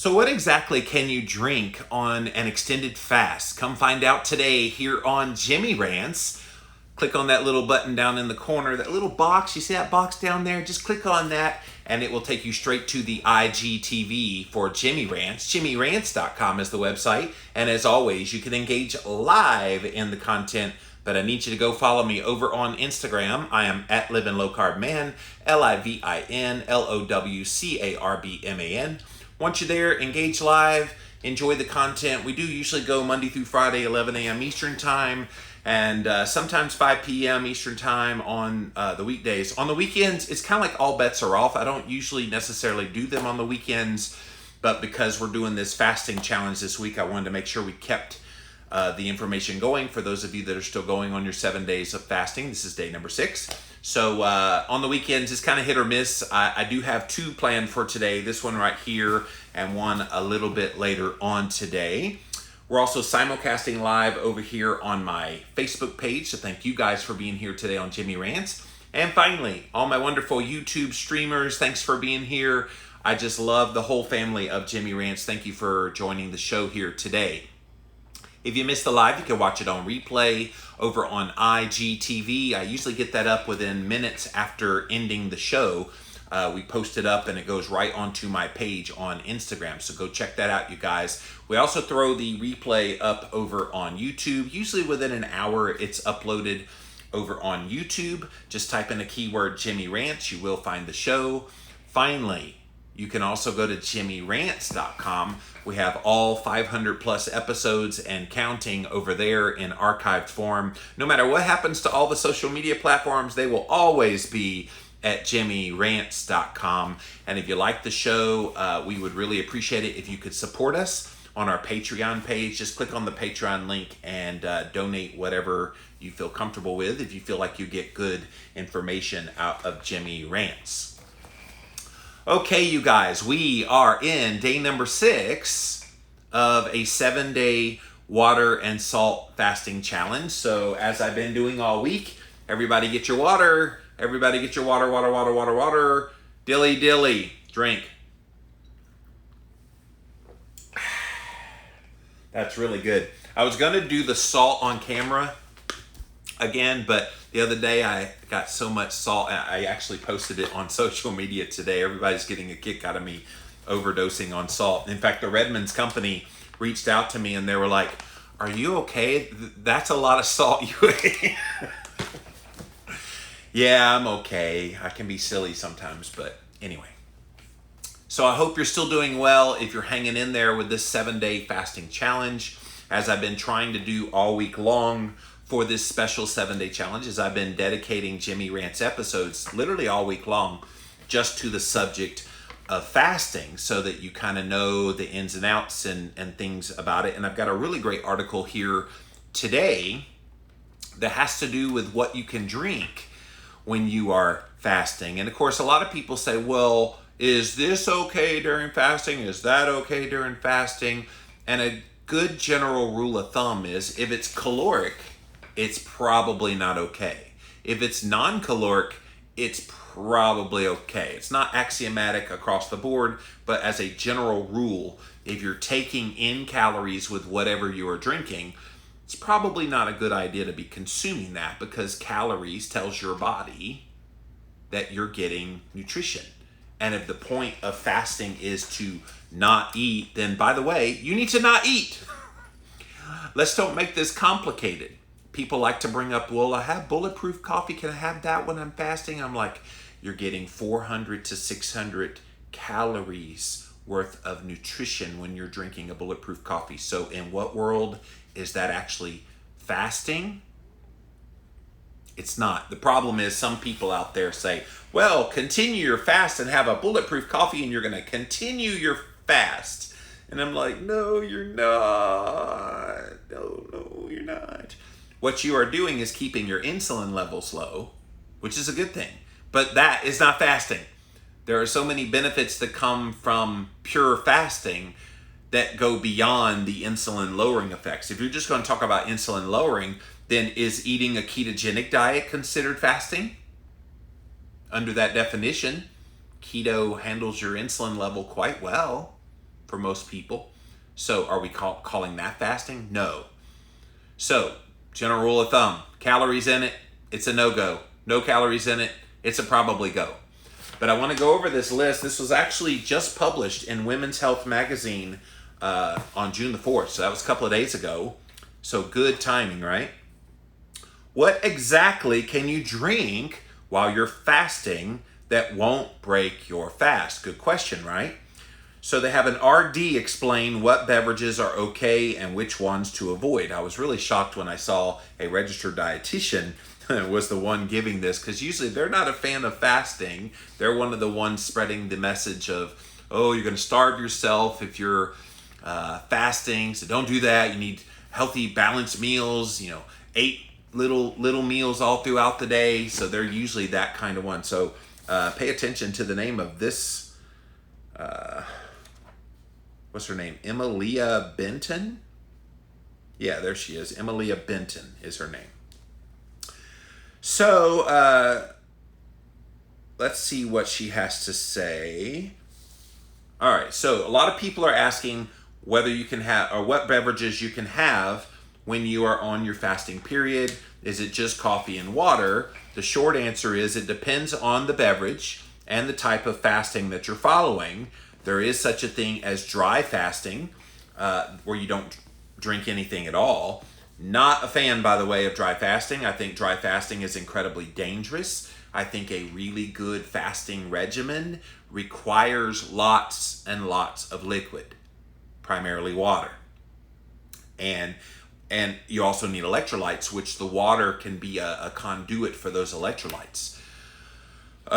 So what exactly can you drink on an extended fast? Come find out today here on Jimmy Rants. Click on that little button down in the corner, that little box. You see that box down there? Just click on that and it will take you straight to the IGTV for Jimmy Rants. JimmyRants.com is the website. And as always, you can engage live in the content, but I need you to go follow me over on Instagram. I am at Livin' Low Carb Man, LIVINLOWCARBMAN. Once you're there, engage live, enjoy the content. We do usually go Monday through Friday, 11 a.m. Eastern Time, and sometimes 5 p.m. Eastern Time on the weekdays. On the weekends, it's kind of like all bets are off. I don't usually necessarily do them on the weekends, but because we're doing this fasting challenge this week, I wanted to make sure we kept the information going for those of you that are still going on your 7 days of fasting. This is day number 6. So on the weekends, it's kind of hit or miss. I do have 2 planned for today, this one right here and one a little bit later on today. We're also simulcasting live over here on my Facebook page, so thank you guys for being here today on Jimmy Rants. And finally, all my wonderful YouTube streamers, thanks for being here. I just love the whole family of Jimmy Rants. Thank you for joining the show here today. If you missed the live, you can watch it on replay over on IGTV. I usually get that up within minutes after ending the show. We post it up and it goes right onto my page on Instagram. So go check that out, you guys. We also throw the replay up over on YouTube. Usually within an hour, it's uploaded over on YouTube. Just type in a keyword Jimmy Rants. You will find the show. Finally, you can also go to JimmyRants.com. We have all 500 plus episodes and counting over there in archived form. No matter what happens to all the social media platforms, they will always be at JimmyRants.com. And if you like the show, we would really appreciate it if you could support us on our Patreon page. Just click on the Patreon link and donate whatever you feel comfortable with if you feel like you get good information out of Jimmy Rants. Okay, you guys, we are in day number 6 of a 7-day water and salt fasting challenge. So as I've been doing all week, everybody get your water. Everybody get your water, water, water, water, water. Dilly, dilly, drink. That's really good. I was going to do the salt on camera again, but the other day I got so much salt, I actually posted it on social media today. Everybody's getting a kick out of me overdosing on salt. In fact, the Redmond's company reached out to me and they were like, "Are you okay? That's a lot of salt you ate." Yeah, I'm okay. I can be silly sometimes, but anyway. So I hope you're still doing well if you're hanging in there with this 7-day fasting challenge. As I've been trying to do all week long for this special 7-day challenge, as I've been dedicating Jimmy Rants episodes literally all week long just to the subject of fasting so that you kind of know the ins and outs and things about it. And I've got a really great article here today that has to do with what you can drink when you are fasting. And of course, a lot of people say, well, is this okay during fasting? Is that okay during fasting? And a good general rule of thumb is if it's caloric, it's probably not okay. If it's non-caloric, it's probably okay. It's not axiomatic across the board, but as a general rule, if you're taking in calories with whatever you are drinking, it's probably not a good idea to be consuming that because calories tells your body that you're getting nutrition. And if the point of fasting is to not eat, then by the way, you need to not eat. Let's don't make this complicated. People like to bring up, well, I have bulletproof coffee. Can I have that when I'm fasting? I'm like, you're getting 400 to 600 calories worth of nutrition when you're drinking a bulletproof coffee. So in what world is that actually fasting? It's not. The problem is some people out there say, well, continue your fast and have a bulletproof coffee and you're going to continue your fast. And I'm like, no, you're not. No, you're not. What you are doing is keeping your insulin levels low, which is a good thing. But that is not fasting. There are so many benefits that come from pure fasting that go beyond the insulin lowering effects. If you're just going to talk about insulin lowering, then is eating a ketogenic diet considered fasting? Under that definition, keto handles your insulin level quite well for most people. So are we calling that fasting? No. So, general rule of thumb, calories in it, it's a no-go. No calories in it, it's a probably go. But I want to go over this list. This was actually just published in Women's Health magazine on June the 4th. So that was a couple of days ago. So good timing, right? What exactly can you drink while you're fasting that won't break your fast? Good question, right? So they have an RD explain what beverages are okay and which ones to avoid. I was really shocked when I saw a registered dietitian was the one giving this, because usually they're not a fan of fasting. They're one of the ones spreading the message of, oh, you're going to starve yourself if you're fasting, so don't do that. You need healthy, balanced meals, 8 little meals all throughout the day. So they're usually that kind of one. So pay attention to the name of this. What's her name? Emilia Benton? Yeah, there she is. Emilia Benton is her name. So let's see what she has to say. All right, so a lot of people are asking whether you can have, or what beverages you can have when you are on your fasting period. Is it just coffee and water? The short answer is it depends on the beverage and the type of fasting that you're following. There is such a thing as dry fasting, where you don't drink anything at all. Not a fan, by the way, of dry fasting. I think dry fasting is incredibly dangerous. I think a really good fasting regimen requires lots and lots of liquid, primarily water. And you also need electrolytes, which the water can be a conduit for those electrolytes.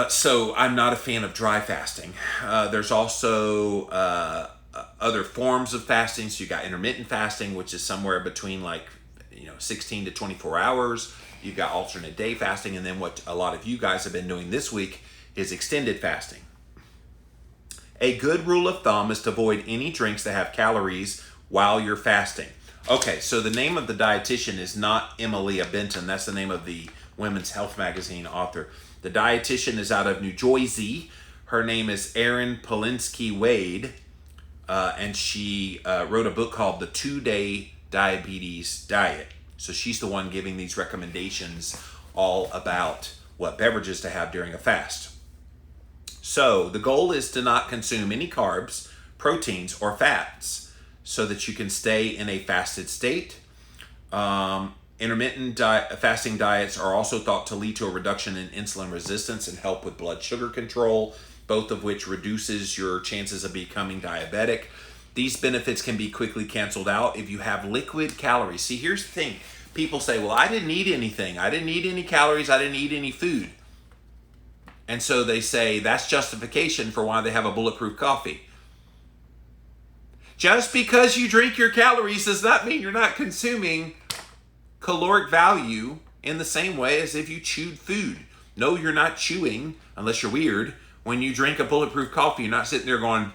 So I'm not a fan of dry fasting. There's also other forms of fasting. So you got intermittent fasting, which is somewhere between 16 to 24 hours. You got alternate day fasting, and then what a lot of you guys have been doing this week is extended fasting. A good rule of thumb is to avoid any drinks that have calories while you're fasting. Okay, so the name of the dietitian is not Emilia Benton. That's the name of the Women's Health magazine author. The dietitian is out of New Jersey. Her name is Erin Polinsky Wade, and she wrote a book called The 2-Day Diabetes Diet. So she's the one giving these recommendations all about what beverages to have during a fast. So the goal is to not consume any carbs, proteins, or fats so that you can stay in a fasted state. Intermittent fasting diets are also thought to lead to a reduction in insulin resistance and help with blood sugar control, both of which reduces your chances of becoming diabetic. These benefits can be quickly canceled out if you have liquid calories. See, here's the thing. People say, well, I didn't eat anything. I didn't eat any calories. I didn't eat any food. And so they say that's justification for why they have a bulletproof coffee. Just because you drink your calories does not mean you're not consuming caloric value in the same way as if you chewed food. No, you're not chewing, unless you're weird. When you drink a bulletproof coffee, you're not sitting there going,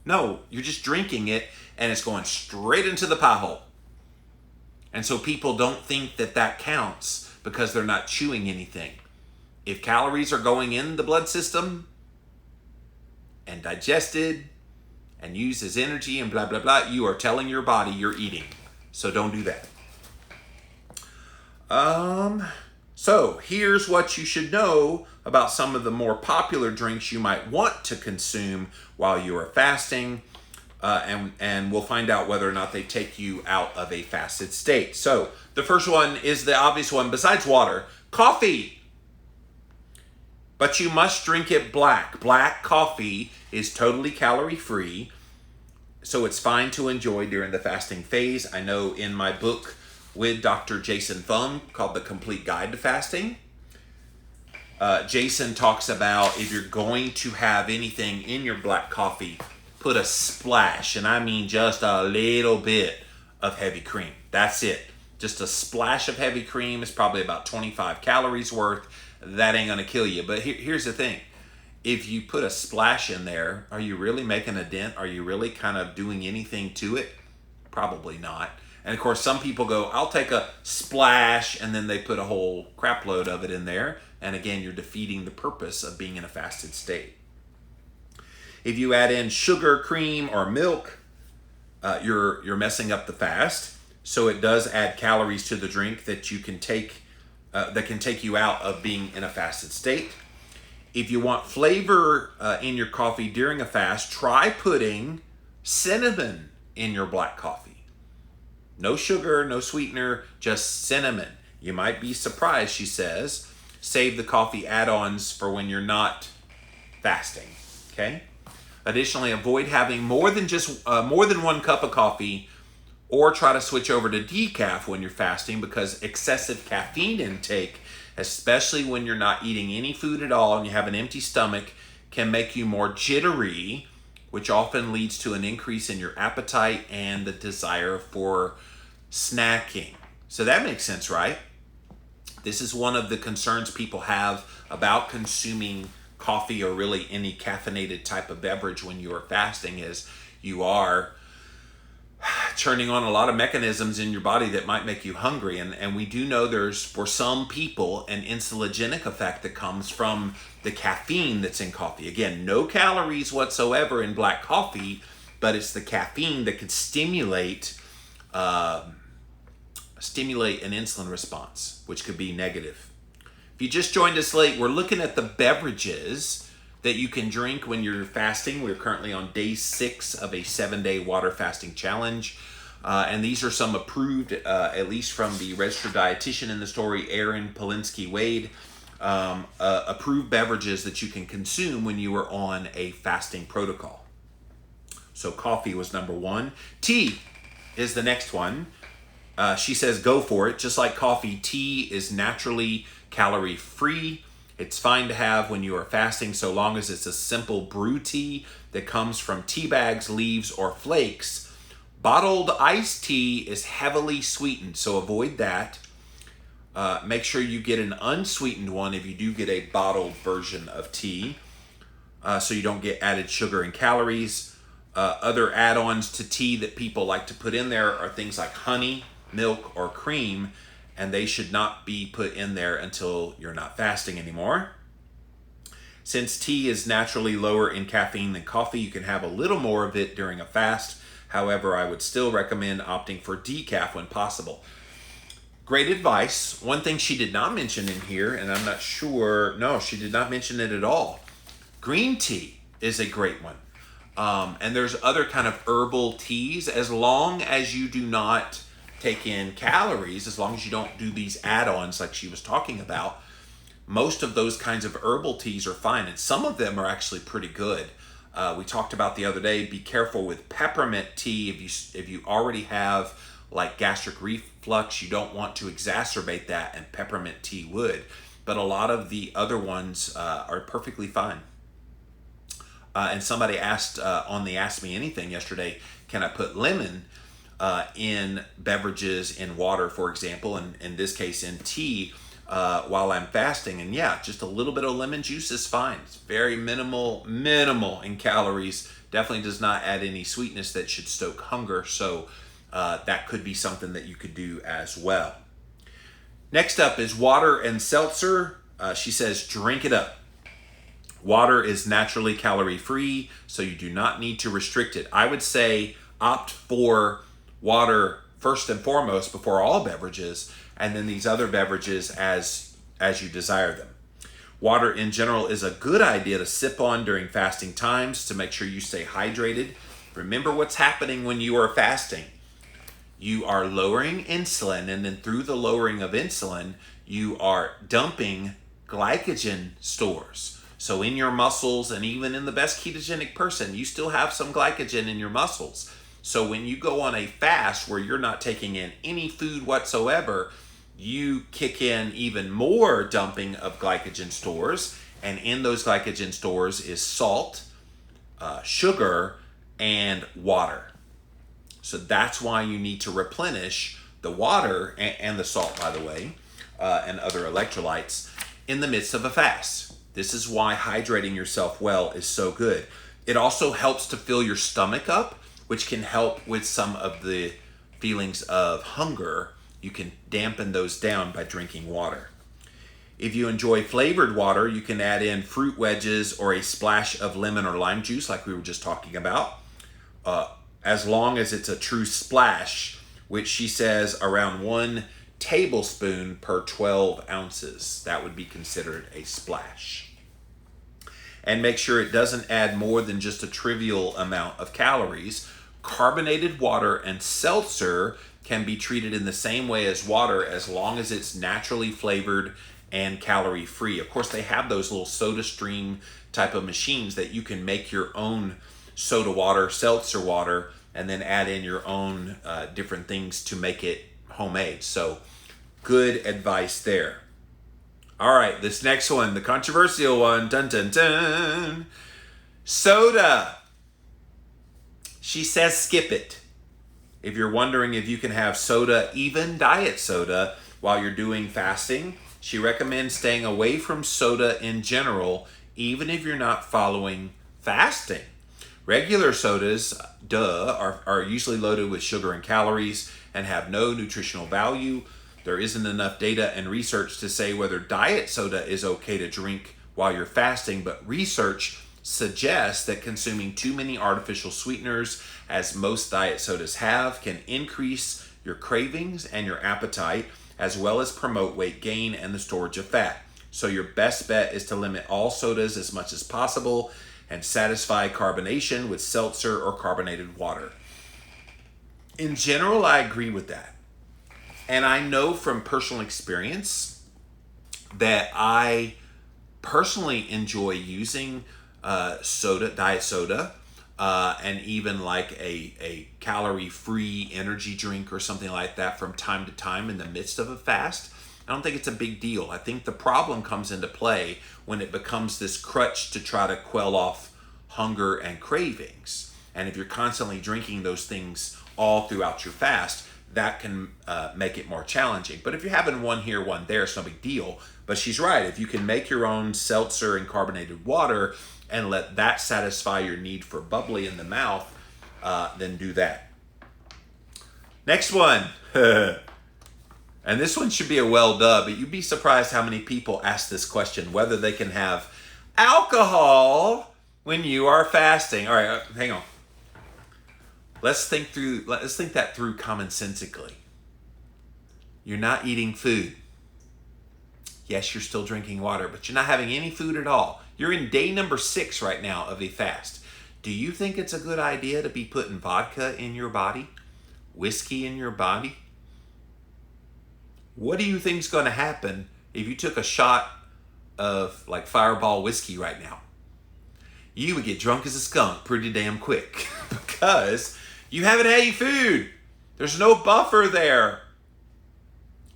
no, you're just drinking it and it's going straight into the pie hole. And so people don't think that that counts because they're not chewing anything. If calories are going in the blood system and digested and used as energy and blah, blah, blah, you are telling your body you're eating. So don't do that. So here's what you should know about some of the more popular drinks you might want to consume while you are fasting. And we'll find out whether or not they take you out of a fasted state. So the first one is the obvious one, besides water, coffee. But you must drink it black. Black coffee is totally calorie-free, so it's fine to enjoy during the fasting phase. I know in my book with Dr. Jason Fung called The Complete Guide to Fasting, Jason talks about if you're going to have anything in your black coffee, put a splash, and I mean just a little bit of heavy cream. That's it. Just a splash of heavy cream is probably about 25 calories worth. That ain't gonna kill you. But here's the thing. If you put a splash in there, are you really making a dent? Are you really kind of doing anything to it? Probably not. And of course, some people go, I'll take a splash, and then they put a whole crap load of it in there. And again, you're defeating the purpose of being in a fasted state. If you add in sugar, cream, or milk, you're messing up the fast. So it does add calories to the drink that you can take, that can take you out of being in a fasted state. If you want flavor in your coffee during a fast, try putting cinnamon in your black coffee. No sugar, no sweetener, just cinnamon. You might be surprised, she says. Save the coffee add-ons for when you're not fasting, okay? Additionally, avoid having more than 1 cup of coffee, or try to switch over to decaf when you're fasting, because excessive caffeine intake, especially when you're not eating any food at all and you have an empty stomach, can make you more jittery, which often leads to an increase in your appetite and the desire for snacking. So that makes sense, right? This is one of the concerns people have about consuming coffee or really any caffeinated type of beverage when you are fasting, is you are turning on a lot of mechanisms in your body that might make you hungry. And we do know there's, for some people, an insulinogenic effect that comes from the caffeine that's in coffee. Again, no calories whatsoever in black coffee, but it's the caffeine that could stimulate an insulin response, which could be negative. If you just joined us late, we're looking at the beverages that you can drink when you're fasting. We're currently on day 6 of a 7-day water fasting challenge. And these are some approved, at least from the registered dietitian in the story, Erin Polinsky-Wade, approved beverages that you can consume when you are on a fasting protocol. So coffee was number 1. Tea is the next one. She says go for it. Just like coffee, tea is naturally calorie-free. It's fine to have when you are fasting, so long as it's a simple brew tea that comes from tea bags, leaves, or flakes. Bottled iced tea is heavily sweetened, so avoid that. Make sure you get an unsweetened one if you do get a bottled version of tea, so you don't get added sugar and calories. Other add-ons to tea that people like to put in there are things like honey, milk, or cream, and they should not be put in there until you're not fasting anymore. Since tea is naturally lower in caffeine than coffee, you can have a little more of it during a fast. However, I would still recommend opting for decaf when possible. Great advice. One thing she did not mention in here, and I'm not sure, no, she did not mention it at all. Green tea is a great one. And there's other kind of herbal teas, as long as you do not take in calories, as long as you don't do these add-ons like she was talking about. Most of those kinds of herbal teas are fine, and some of them are actually pretty good. We talked about the other day, be careful with peppermint tea. If you already have like gastric reflux, you don't want to exacerbate that, and peppermint tea would. But a lot of the other ones are perfectly fine. And somebody asked on the Ask Me Anything yesterday, can I put lemon in beverages, in water, for example, and in this case in tea, while I'm fasting? And yeah, just a little bit of lemon juice is fine. It's very minimal in calories. Definitely does not add any sweetness that should stoke hunger. So that could be something that you could do as well. Next up is water and seltzer. She says, drink it up. Water is naturally calorie-free, so you do not need to restrict it. I would say opt for water first and foremost before all beverages, and then these other beverages as you desire them. Water in general is a good idea to sip on during fasting times to make sure you stay hydrated. Remember what's happening when you are fasting. You are lowering insulin, and then through the lowering of insulin, you are dumping glycogen stores. So in your muscles, and even in the best ketogenic person, you still have some glycogen in your muscles. So when you go on a fast where you're not taking in any food whatsoever, you kick in even more dumping of glycogen stores. And in those glycogen stores is salt, sugar, and water. So that's why you need to replenish the water and the salt, by the way, and other electrolytes in the midst of a fast. This is why hydrating yourself well is so good. It also helps to fill your stomach up, which can help with some of the feelings of hunger. You can dampen those down by drinking water. If you enjoy flavored water, you can add in fruit wedges or a splash of lemon or lime juice like we were just talking about. As long as it's a true splash, which she says around 1 tablespoon per 12 ounces. That would be considered a splash. And make sure it doesn't add more than just a trivial amount of calories. Carbonated water and seltzer can be treated in the same way as water as long as it's naturally flavored and calorie free. Of course, they have those little soda stream type of machines that you can make your own soda water, seltzer water, and then add in your own different things to make it homemade. So good advice there. All right, this next one, the controversial one, dun dun dun. Soda. She says skip it. If you're wondering if you can have soda, even diet soda, while you're doing fasting, she recommends staying away from soda in general, even if you're not following fasting. Regular sodas, are usually loaded with sugar and calories and have no nutritional value. There isn't enough data and research to say whether diet soda is okay to drink while you're fasting, but research suggests that consuming too many artificial sweeteners, as most diet sodas have, can increase your cravings and your appetite, as well as promote weight gain and the storage of fat. So your best bet is to limit all sodas as much as possible and satisfy carbonation with seltzer or carbonated water. In general, I agree with that. And I know from personal experience that I personally enjoy using diet soda, and even like a calorie-free energy drink or something like that from time to time in the midst of a fast. I don't think it's a big deal. I think the problem comes into play when it becomes this crutch to try to quell off hunger and cravings. And if you're constantly drinking those things all throughout your fast, that can make it more challenging. But if you're having one here, one there, it's no big deal. But she's right. If you can make your own seltzer and carbonated water and let that satisfy your need for bubbly in the mouth, then do that. Next one. And this one should be a well dub, but you'd be surprised how many people ask this question, whether they can have alcohol when you are fasting. All right, hang on. Let's think that through commonsensically. You're not eating food. Yes, you're still drinking water, but you're not having any food at all. You're in day number 6 right now of a fast. Do you think it's a good idea to be putting vodka in your body? Whiskey in your body? What do you think's going to happen if you took a shot of like Fireball whiskey right now? You would get drunk as a skunk pretty damn quick because you haven't had any food. There's no buffer there.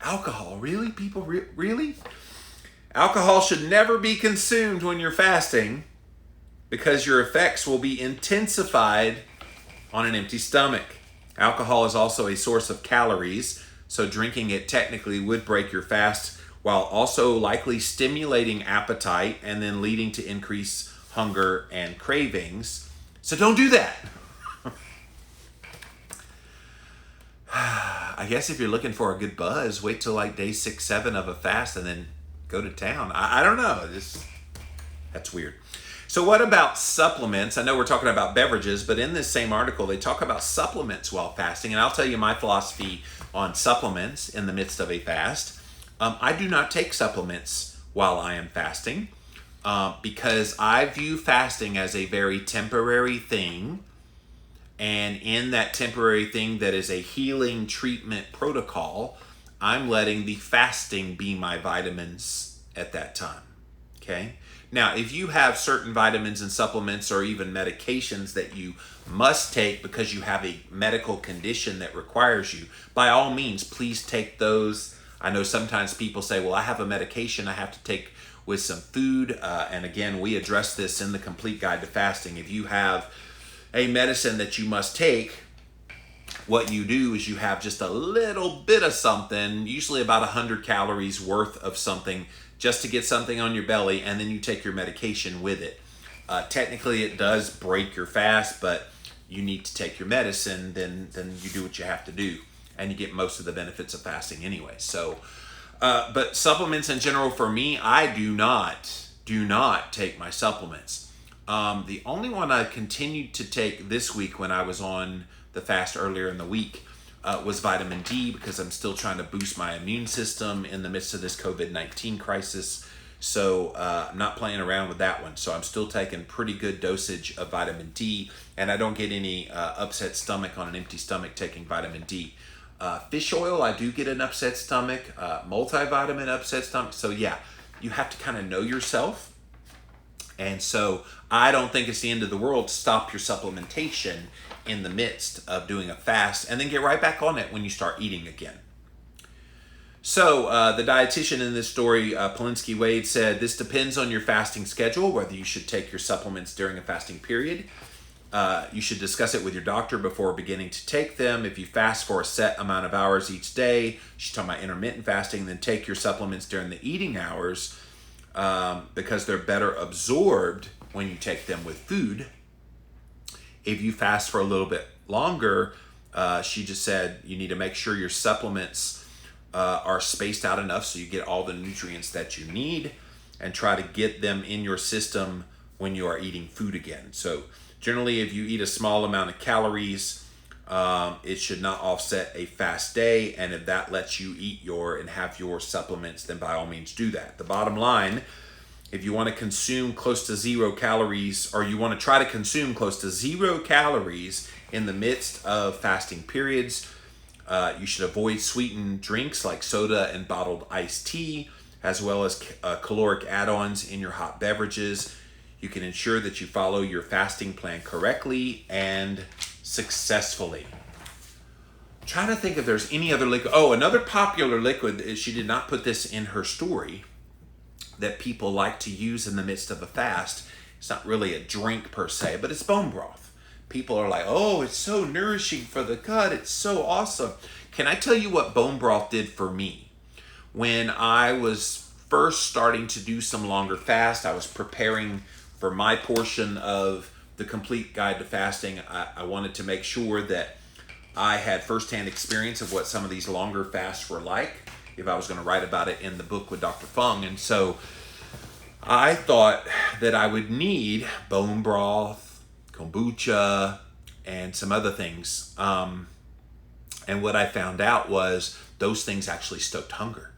Alcohol, really? People, really? Alcohol should never be consumed when you're fasting because your effects will be intensified on an empty stomach. Alcohol is also a source of calories, so drinking it technically would break your fast while also likely stimulating appetite and then leading to increased hunger and cravings. So don't do that. I guess if you're looking for a good buzz, wait till like day 6, 7 of a fast and then go to town. I don't know. That's weird. So what about supplements? I know we're talking about beverages, but in this same article, they talk about supplements while fasting. And I'll tell you my philosophy on supplements in the midst of a fast. I do not take supplements while I am fasting because I view fasting as a very temporary thing. And in that temporary thing that is a healing treatment protocol, I'm letting the fasting be my vitamins at that time. Okay? Now, if you have certain vitamins and supplements or even medications that you must take because you have a medical condition that requires you, by all means, please take those. I know sometimes people say, well, I have a medication I have to take with some food. And again, we address this in the Complete Guide to Fasting. If you have a medicine that you must take, what you do is you have just a little bit of something, usually about 100 calories worth of something, just to get something on your belly, and then you take your medication with it. Technically, it does break your fast, but you need to take your medicine, then you do what you have to do, and you get most of the benefits of fasting anyway. So But supplements in general for me, I do not take my supplements. The only one I continued to take this week when I was on the fast earlier in the week was vitamin D, because I'm still trying to boost my immune system in the midst of this COVID-19 crisis. So I'm not playing around with that one. So I'm still taking pretty good dosage of vitamin D, and I don't get any upset stomach on an empty stomach taking vitamin D. Fish oil, I do get an upset stomach, multivitamin upset stomach. So yeah, you have to kind of know yourself. And so I don't think it's the end of the world to stop your supplementation in the midst of doing a fast and then get right back on it when you start eating again. So the dietitian in this story, Polinsky Wade, said, this depends on your fasting schedule, whether you should take your supplements during a fasting period. You should discuss it with your doctor before beginning to take them. If you fast for a set amount of hours each day, she's talking about intermittent fasting, then take your supplements during the eating hours because they're better absorbed when you take them with food. If you fast for a little bit longer, she just said you need to make sure your supplements are spaced out enough so you get all the nutrients that you need, and try to get them in your system when you are eating food again. So generally, if you eat a small amount of calories, it should not offset a fast day. And if that lets you eat and have your supplements, then by all means do that. The bottom line, if you want to consume close to 0 calories, or you want to try to consume close to 0 calories in the midst of fasting periods, you should avoid sweetened drinks like soda and bottled iced tea, as well as caloric add-ons in your hot beverages. You can ensure that you follow your fasting plan correctly and successfully. I'm trying to think if there's any other liquid. Oh, another popular liquid, is she did not put this in her story, that people like to use in the midst of a fast. It's not really a drink per se, but it's bone broth. People are like, oh, it's so nourishing for the gut. It's so awesome. Can I tell you what bone broth did for me? When I was first starting to do some longer fast, I was preparing for my portion of the complete guide to fasting. I wanted to make sure that I had firsthand experience of what some of these longer fasts were like, if I was going to write about it in the book with Dr. Fung. And so I thought that I would need bone broth, kombucha, and some other things. And what I found out was those things actually stoked hunger.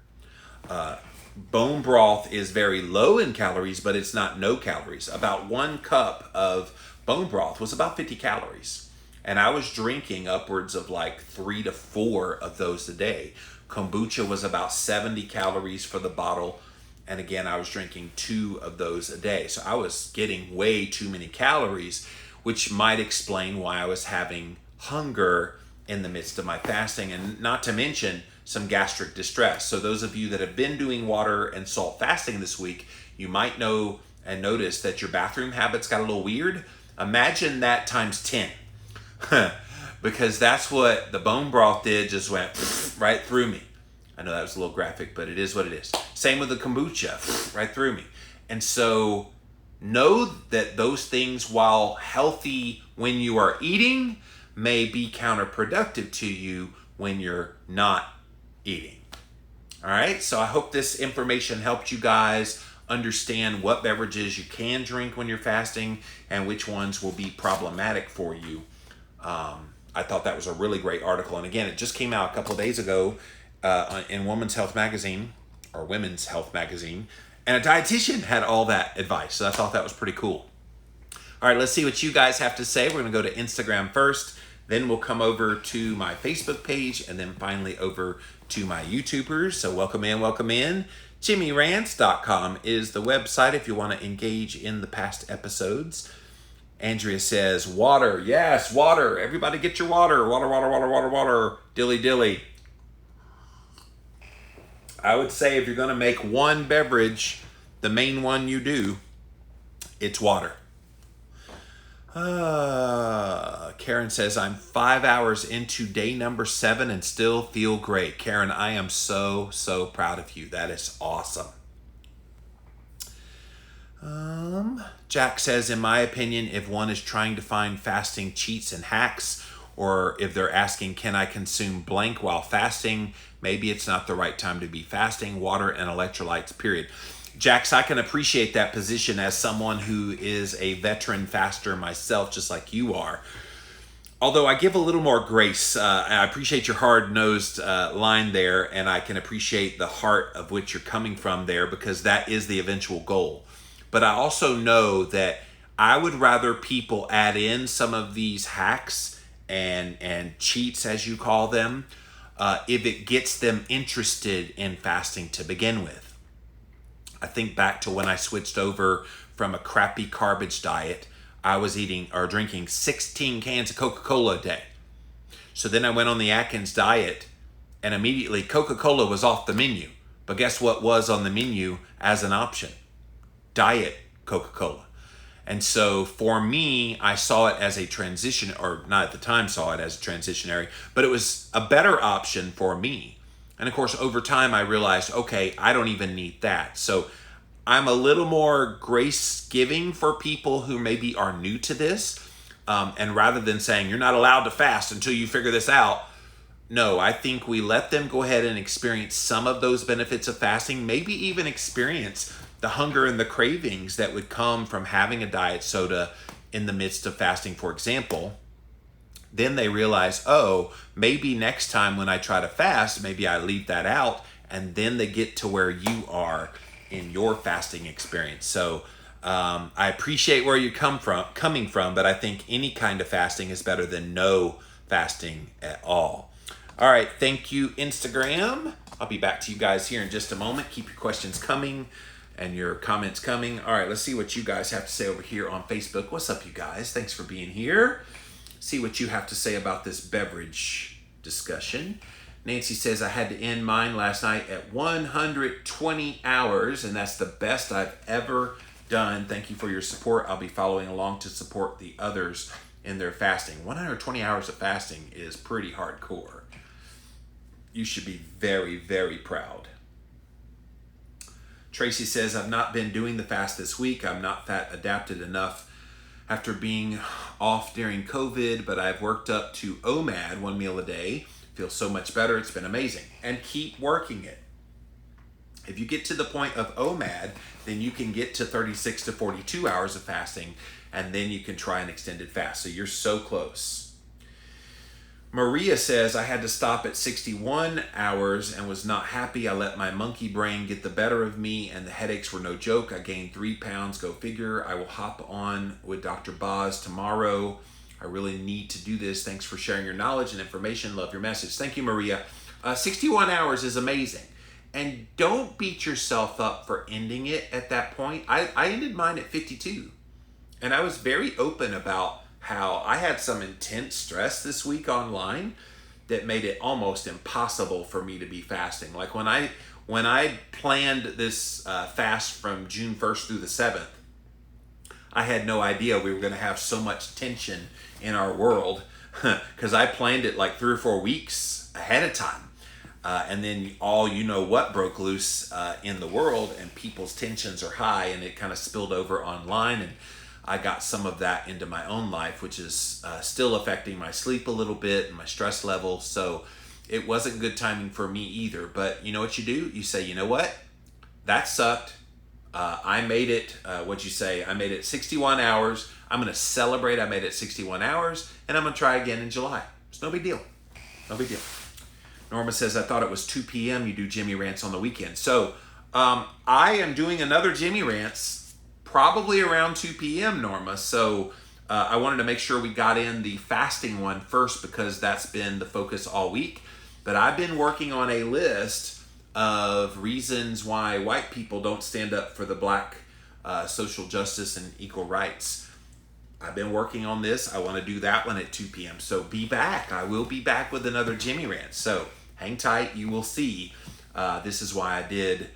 Bone broth is very low in calories, but it's not no calories. About 1 cup of bone broth was about 50 calories. And I was drinking upwards of like 3 to 4 of those a day. Kombucha was about 70 calories for the bottle. And again, I was drinking 2 of those a day. So I was getting way too many calories, which might explain why I was having hunger in the midst of my fasting, and not to mention some gastric distress. So those of you that have been doing water and salt fasting this week, you might know and notice that your bathroom habits got a little weird. Imagine that times 10. Because that's what the bone broth did, just went right through me. I know that was a little graphic, but it is what it is. Same with the kombucha, right through me. And so know that those things, while healthy when you are eating, may be counterproductive to you when you're not eating. All right, so I hope this information helped you guys understand what beverages you can drink when you're fasting and which ones will be problematic for you. I thought that was a really great article. And again, it just came out a couple of days ago in Women's Health Magazine, or Women's Health Magazine, and a dietitian had all that advice. So I thought that was pretty cool. All right, let's see what you guys have to say. We're going to go to Instagram first, then we'll come over to my Facebook page, and then finally over to my YouTubers. So welcome in, welcome in. JimmyRants.com is the website if you want to engage in the past episodes. Andrea says, water. Yes, water. Everybody get your water. Water, water, water, water, water. Dilly, dilly. I would say if you're going to make one beverage, the main one you do, it's water. Karen says, I'm 5 hours into day number 7 and still feel great. Karen, I am so, so proud of you. That is awesome. Jack says, in my opinion, if one is trying to find fasting cheats and hacks, or if they're asking, can I consume blank while fasting? Maybe it's not the right time to be fasting. Water and electrolytes, period. Jax, I can appreciate that position as someone who is a veteran faster myself, just like you are. Although I give a little more grace. I appreciate your hard-nosed line there, and I can appreciate the heart of which you're coming from there, because that is the eventual goal. But I also know that I would rather people add in some of these hacks and cheats, as you call them, if it gets them interested in fasting to begin with. I think back to when I switched over from a crappy garbage diet. I was eating or drinking 16 cans of Coca-Cola a day. So then I went on the Atkins diet, and immediately Coca-Cola was off the menu. But guess what was on the menu as an option? Diet Coca-Cola. And so for me, I saw it as a transition, or not at the time saw it as a transitionary, but it was a better option for me. And of course, over time, I realized, okay, I don't even need that. So I'm a little more grace-giving for people who maybe are new to this. And rather than saying, you're not allowed to fast until you figure this out, no, I think we let them go ahead and experience some of those benefits of fasting, maybe even experience the hunger and the cravings that would come from having a diet soda in the midst of fasting, for example. Then they realize, oh, maybe next time when I try to fast, maybe I leave that out, and then they get to where you are in your fasting experience. So I appreciate where you're coming from, but I think any kind of fasting is better than no fasting at all. All right, thank you, Instagram. I'll be back to you guys here in just a moment. Keep your questions coming and your comments coming. All right, let's see what you guys have to say over here on Facebook. What's up, you guys? Thanks for being here. See what you have to say about this beverage discussion. Nancy says, I had to end mine last night at 120 hours, and that's the best I've ever done. Thank you for your support. I'll be following along to support the others in their fasting. 120 hours of fasting is pretty hardcore. You should be very, very proud. Tracy says, I've not been doing the fast this week. I'm not fat adapted enough after being off during COVID, but I've worked up to OMAD, 1 meal a day. Feels so much better. It's been amazing. And keep working it. If you get to the point of OMAD, then you can get to 36 to 42 hours of fasting, and then you can try an extended fast. So you're so close. Maria says, I had to stop at 61 hours and was not happy. I let my monkey brain get the better of me, and the headaches were no joke. I gained 3 pounds. Go figure. I will hop on with Dr. Boz tomorrow. I really need to do this. Thanks for sharing your knowledge and information. Love your message. Thank you, Maria. 61 hours is amazing. And don't beat yourself up for ending it at that point. I ended mine at 52. And I was very open about how I had some intense stress this week online that made it almost impossible for me to be fasting. Like when I planned this fast from June 1st through the 7th, I had no idea we were going to have so much tension in our world because I planned it like 3 or 4 weeks ahead of time. And then all you know what broke loose in the world, and people's tensions are high, and it kind of spilled over online, and I got some of that into my own life, which is still affecting my sleep a little bit and my stress level. So it wasn't good timing for me either. But you know what you do? You say, you know what? That sucked. I made it, what'd you say? I made it 61 hours. I'm going to celebrate I made it 61 hours, and I'm going to try again in July. It's no big deal. No big deal. Norma says, I thought it was 2 p.m. You do Jimmy Rants on the weekend. So I am doing another Jimmy Rants probably around 2 p.m., Norma. So I wanted to make sure we got in the fasting one first because that's been the focus all week. But I've been working on a list of reasons why white people don't stand up for the black social justice and equal rights. I've been working on this. I want to do that one at 2 p.m. So be back. I will be back with another Jimmy Rant. So hang tight. You will see. This is why I did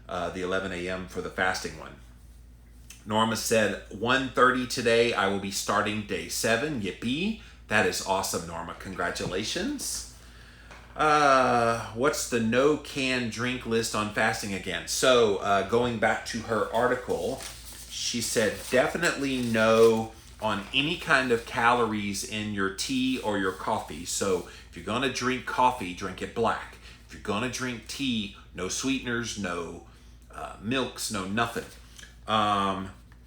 the 11 a.m. for the fasting one. Norma said 1:30 today. I will be starting day 7. Yippee. That is awesome, Norma. Congratulations. What's the no can drink list on fasting again? So going back to her article, she said definitely no on any kind of calories in your tea or your coffee. So if you're gonna drink coffee, drink it black. If you're gonna drink tea, no sweeteners, no milks, no nothing.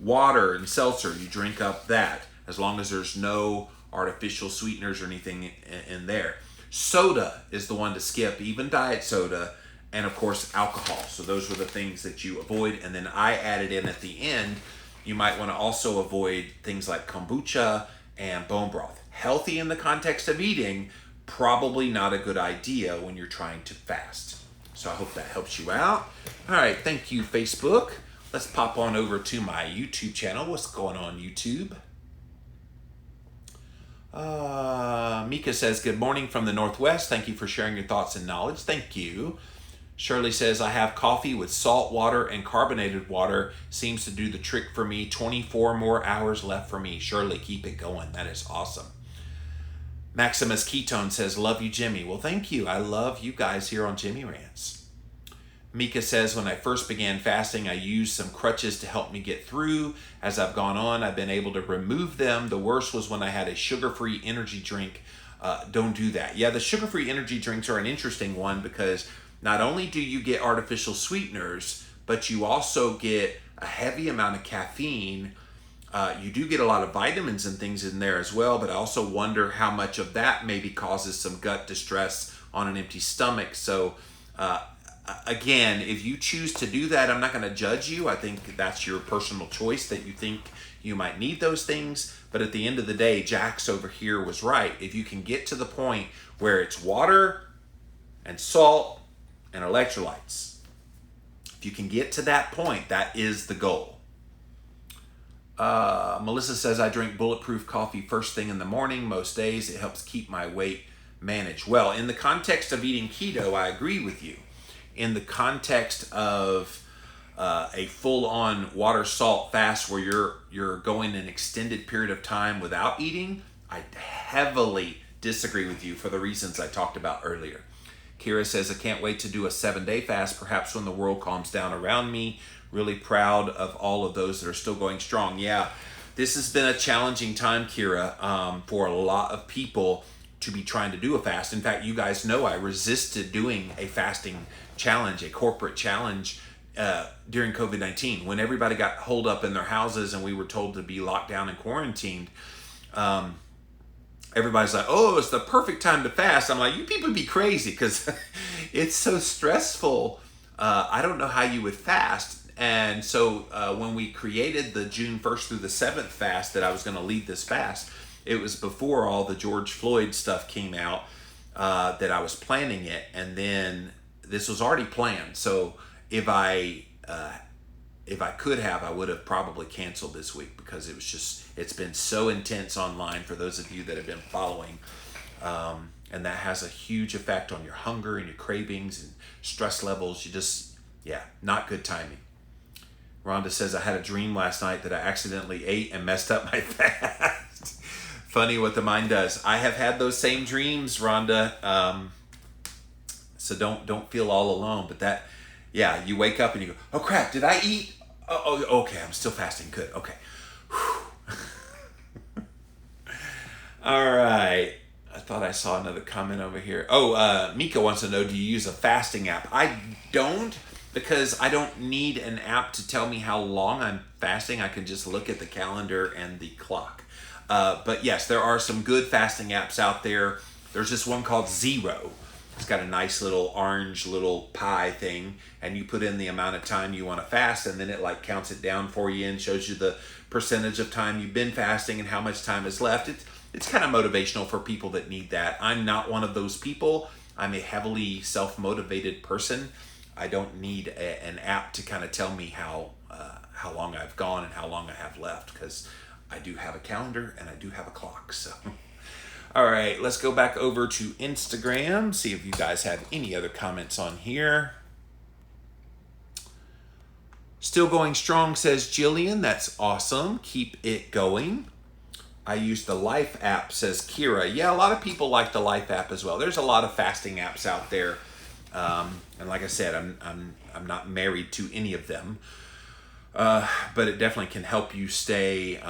Water and seltzer, you drink up that, as long as there's no artificial sweeteners or anything in there. Soda is the one to skip, even diet soda, and of course alcohol. So those were the things that you avoid. And then I added in at the end, you might want to also avoid things like kombucha and bone broth. Healthy in the context of eating, probably not a good idea when you're trying to fast. So I hope that helps you out. All right, thank you, Facebook. Let's pop on over to my YouTube channel. What's going on, YouTube? Mika says, good morning from the Northwest. Thank you for sharing your thoughts and knowledge. Thank you. Shirley says, I have coffee with salt water and carbonated water. Seems to do the trick for me. 24 more hours left for me. Shirley, keep it going. That is awesome. Maximus Ketone says, love you, Jimmy. Well, thank you. I love you guys here on Jimmy Rants. Mika says, when I first began fasting, I used some crutches to help me get through. As I've gone on, I've been able to remove them. The worst was when I had a sugar-free energy drink. Don't do that. Yeah, the sugar-free energy drinks are an interesting one because not only do you get artificial sweeteners, but you also get a heavy amount of caffeine. You do get a lot of vitamins and things in there as well, but I also wonder how much of that maybe causes some gut distress on an empty stomach. So again, if you choose to do that, I'm not going to judge you. I think that's your personal choice that you think you might need those things. But at the end of the day, Jax over here was right. If you can get to the point where it's water and salt and electrolytes, if you can get to that point, that is the goal. Melissa says, I drink bulletproof coffee first thing in the morning. Most days it helps keep my weight managed. Well, in the context of eating keto, I agree with you. In the context of a full-on water salt fast where you're going an extended period of time without eating, I heavily disagree with you for the reasons I talked about earlier. Kira says, I can't wait to do a 7-day fast, perhaps when the world calms down around me. Really proud of all of those that are still going strong. Yeah, this has been a challenging time, Kira, for a lot of people to be trying to do a fast. In fact, you guys know I resisted doing a fasting challenge, a corporate challenge during COVID-19. When everybody got holed up in their houses and we were told to be locked down and quarantined, everybody's like, oh, it's the perfect time to fast. I'm like, you people be crazy because it's so stressful. I don't know how you would fast. And so when we created the June 1st through the 7th fast that I was going to lead this fast, it was before all the George Floyd stuff came out that I was planning it. And then this was already planned. So if I could have, I would have probably canceled this week because it's been so intense online for those of you that have been following. And that has a huge effect on your hunger and your cravings and stress levels. Not good timing. Rhonda says, I had a dream last night that I accidentally ate and messed up my fast. Funny what the mind does. I have had those same dreams, Rhonda. So don't feel all alone. But you wake up and you go, oh crap, did I eat? Oh, okay, I'm still fasting. Good, okay. All right. I thought I saw another comment over here. Mika wants to know, do you use a fasting app? I don't, because I don't need an app to tell me how long I'm fasting. I can just look at the calendar and the clock. But yes, there are some good fasting apps out there. There's this one called Zero. It's got a nice little orange little pie thing, and you put in the amount of time you want to fast, and then it like counts it down for you and shows you the percentage of time you've been fasting and how much time is left. It's kind of motivational for people that need that. I'm not one of those people. I'm a heavily self-motivated person. I don't need an app to kind of tell me how long I've gone and how long I have left, because I do have a calendar and I do have a clock. So, all right, let's go back over to Instagram, see if you guys have any other comments on here. Still going strong, says Jillian. That's awesome. Keep it going. I use the Life app, says Kira. Yeah, a lot of people like the Life app as well. There's a lot of fasting apps out there. And like I said, I'm not married to any of them. But it definitely can help you stay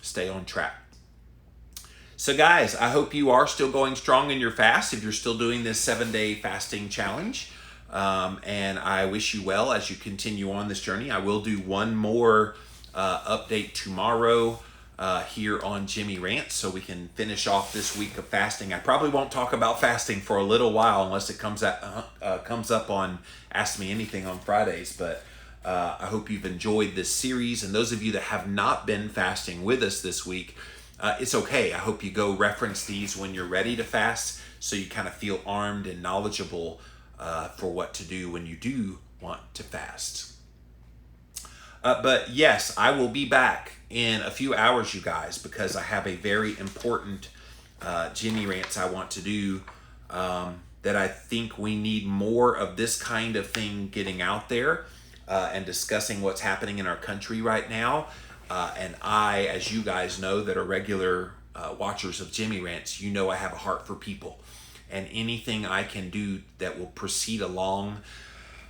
stay on track. So guys, I hope you are still going strong in your fast if you're still doing this 7-day fasting challenge. And I wish you well as you continue on this journey. I will do one more update tomorrow here on Jimmy Rants, so we can finish off this week of fasting. I probably won't talk about fasting for a little while unless it comes up on Ask Me Anything on Fridays. But I hope you've enjoyed this series, and those of you that have not been fasting with us this week, it's okay. I hope you go reference these when you're ready to fast, so you kind of feel armed and knowledgeable for what to do when you do want to fast. But yes, I will be back in a few hours, you guys, because I have a very important Jimmy Rants I want to do that I think we need more of this kind of thing getting out there and discussing what's happening in our country right now. And I, as you guys know that are regular watchers of Jimmy Rants, you know I have a heart for people. And anything I can do that will proceed along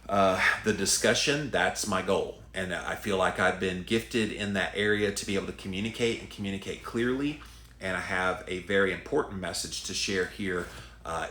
the discussion, that's my goal. And I feel like I've been gifted in that area to be able to communicate and communicate clearly. And I have a very important message to share here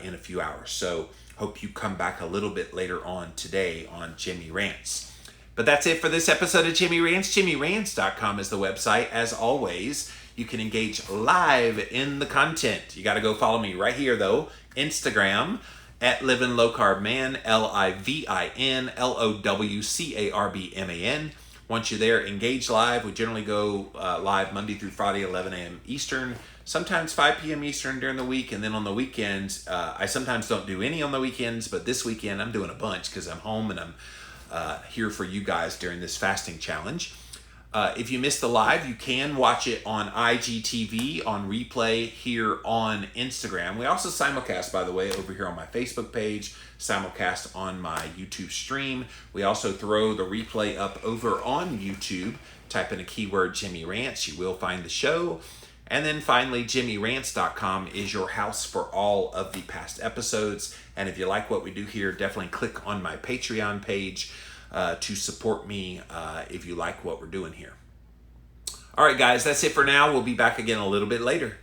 in a few hours. So hope you come back a little bit later on today on Jimmy Rants. But that's it for this episode of Jimmy Rants. JimmyRants.com is the website. As always, you can engage live in the content. You got to go follow me right here, though. Instagram at Livin' Low Carb Man, LivinLowCarbMan. Once you're there, engage live. We generally go live Monday through Friday, 11 a.m. Eastern, sometimes 5 p.m. Eastern during the week. And then on the weekends, I sometimes don't do any on the weekends, but this weekend I'm doing a bunch because I'm home and I'm here for you guys during this fasting challenge. If you missed the live, you can watch it on IGTV on replay here on Instagram. We also simulcast, by the way, over here on my Facebook page, simulcast on my YouTube stream. We also throw the replay up over on YouTube. Type in a keyword Jimmy Rants, you will find the show. And then finally, JimmyRants.com is your house for all of the past episodes. And if you like what we do here, definitely click on my Patreon page to support me if you like what we're doing here. All right, guys, that's it for now. We'll be back again a little bit later.